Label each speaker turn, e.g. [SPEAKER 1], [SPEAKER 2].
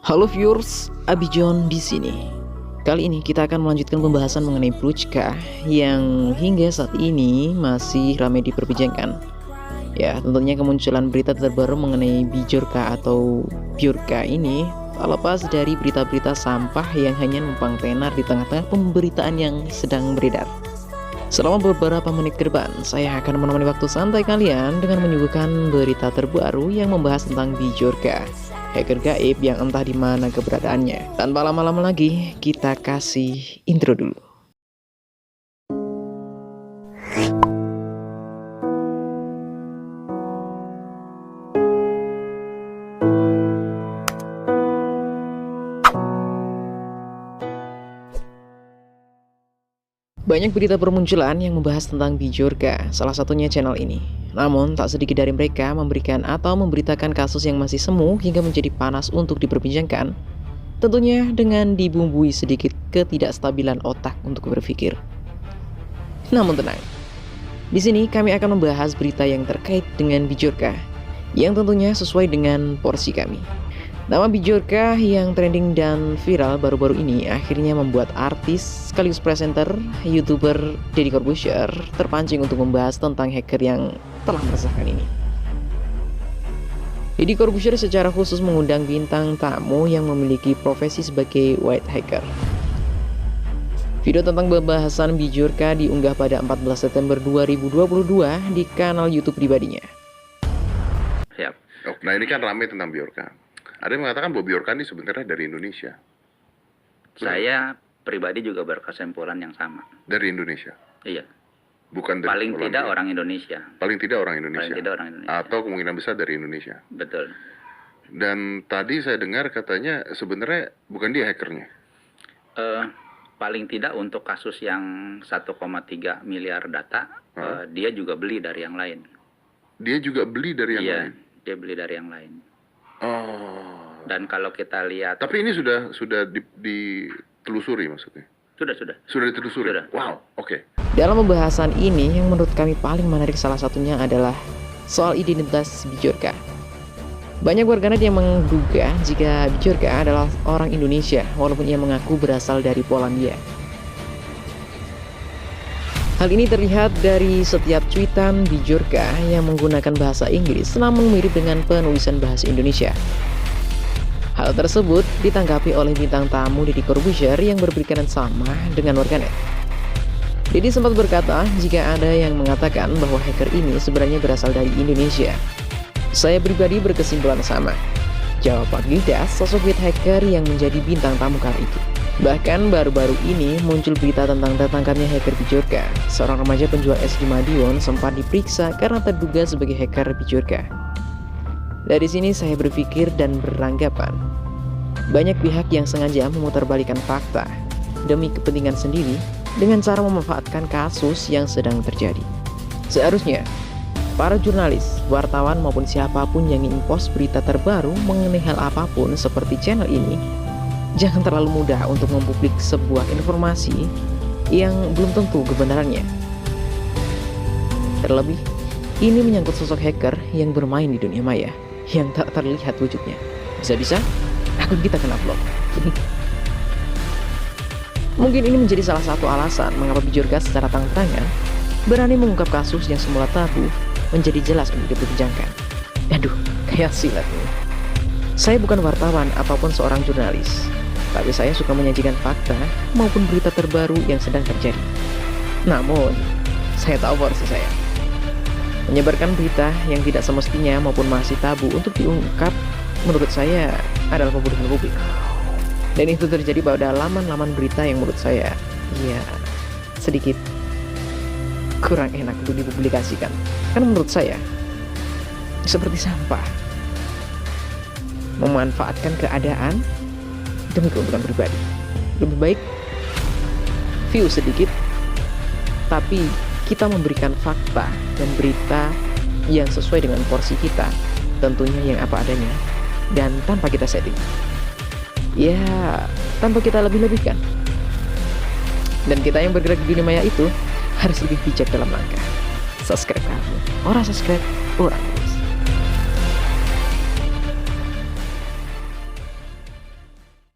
[SPEAKER 1] Halo viewers, Abijon di sini. Kali ini kita akan melanjutkan pembahasan mengenai Brujka yang hingga saat ini masih ramai diperbincangkan. Ya, tentunya kemunculan berita terbaru mengenai Bijorka atau Biorka ini tak lepas dari berita-berita sampah yang hanya numpang tenar di tengah-tengah pemberitaan yang sedang beredar. Selama beberapa menit ke depan, saya akan menemani waktu santai kalian dengan menyuguhkan berita terbaru yang membahas tentang Bijorka, hacker gaib yang entah di mana keberadaannya. Tanpa lama-lama lagi, kita kasih intro dulu. Banyak berita bermunculan yang membahas tentang Bijorka, salah satunya channel ini. Namun, tak sedikit dari mereka memberikan atau memberitakan kasus yang masih semu hingga menjadi panas untuk diperbincangkan. Tentunya dengan dibumbui sedikit ketidakstabilan otak untuk berpikir. Namun tenang, di sini kami akan membahas berita yang terkait dengan Bijorka, yang tentunya sesuai dengan porsi kami. Nama Bijorka yang trending dan viral baru-baru ini akhirnya membuat artis sekaligus presenter YouTuber Deddy Corbuzier terpancing untuk membahas tentang hacker yang telah meresahkan ini. Deddy Corbuzier secara khusus mengundang bintang tamu yang memiliki profesi sebagai white hacker. Video tentang pembahasan Bijorka diunggah pada 14 September 2022 di kanal YouTube pribadinya.
[SPEAKER 2] Siap. Nah, ini kan ramai tentang Biorka. Ada yang mengatakan bahwa Biorka ini sebenarnya dari Indonesia.
[SPEAKER 3] Saya pribadi juga berkesimpulan yang sama.
[SPEAKER 2] Dari Indonesia?
[SPEAKER 3] Iya.
[SPEAKER 2] Bukan dari
[SPEAKER 3] Paling
[SPEAKER 2] Polandia.
[SPEAKER 3] tidak orang Indonesia.
[SPEAKER 2] Paling tidak orang Indonesia.
[SPEAKER 3] Paling tidak orang Indonesia.
[SPEAKER 2] Atau kemungkinan besar dari Indonesia.
[SPEAKER 3] Betul.
[SPEAKER 2] Dan tadi saya dengar katanya sebenarnya bukan dia hackernya.
[SPEAKER 3] Paling tidak untuk kasus yang 1,3 miliar data, dia juga beli dari yang lain.
[SPEAKER 2] Dia juga beli dari yang
[SPEAKER 3] Iya,
[SPEAKER 2] lain?
[SPEAKER 3] dia beli dari yang lain.
[SPEAKER 2] Oh.
[SPEAKER 3] Dan kalau kita lihat...
[SPEAKER 2] Tapi ini sudah ditelusuri maksudnya?
[SPEAKER 3] Sudah.
[SPEAKER 2] Sudah ditelusuri?
[SPEAKER 3] Sudah.
[SPEAKER 2] Wow, oke.
[SPEAKER 1] Dalam pembahasan ini yang menurut kami paling menarik salah satunya adalah soal identitas Bijorka. Banyak warganet yang menduga jika Bijorka adalah orang Indonesia walaupun ia mengaku berasal dari Polandia. Hal ini terlihat dari setiap cuitan Bijorka yang menggunakan bahasa Inggris namun mirip dengan penulisan bahasa Indonesia. Hal tersebut ditanggapi oleh bintang tamu Deddy Corbuzier yang berpikiran sama dengan warganet. Deddy sempat berkata jika ada yang mengatakan bahwa hacker ini sebenarnya berasal dari Indonesia. Saya pribadi berkesimpulan sama. Jawab Pak Gildas, sosok white hacker yang menjadi bintang tamu kali itu. Bahkan baru-baru ini muncul berita tentang tertangkapnya hacker Bijorka. Seorang remaja penjual es di Madiun sempat diperiksa karena terduga sebagai hacker Bijorka. Dari sini saya berpikir dan beranggapan, banyak pihak yang sengaja memutarbalikkan fakta demi kepentingan sendiri dengan cara memanfaatkan kasus yang sedang terjadi. Seharusnya para jurnalis, wartawan maupun siapapun yang ingin post berita terbaru mengenai hal apapun seperti channel ini, jangan terlalu mudah untuk mempublik sebuah informasi yang belum tentu kebenarannya. Terlebih, ini menyangkut sosok hacker yang bermain di dunia maya yang tak terlihat wujudnya. Bisa-bisa akun kita kena blok. Mungkin ini menjadi salah satu alasan mengapa Bijorka secara terang-terangan berani mengungkap kasus yang semula tabu menjadi jelas untuk diperbincangkan. Aduh, kayak silat nih. Saya bukan wartawan ataupun seorang jurnalis, tapi saya suka menyajikan fakta maupun berita terbaru yang sedang terjadi. Namun, saya tahu porsi saya. Menyebarkan berita yang tidak semestinya maupun masih tabu untuk diungkap, menurut saya adalah pembodohan publik. Dan itu terjadi pada laman-laman berita yang menurut saya, ya, sedikit kurang enak untuk dipublikasikan. Karena menurut saya, seperti sampah. Memanfaatkan keadaan demi keuntungan pribadi. Lebih baik view sedikit, tapi kita memberikan fakta dan berita yang sesuai dengan porsi kita, tentunya yang apa adanya, dan tanpa kita setting. Ya, tanpa kita lebih-lebihkan. Dan kita yang bergerak di dunia maya itu harus lebih bijak dalam langkah. Subscribe kamu, orang subscribe orang.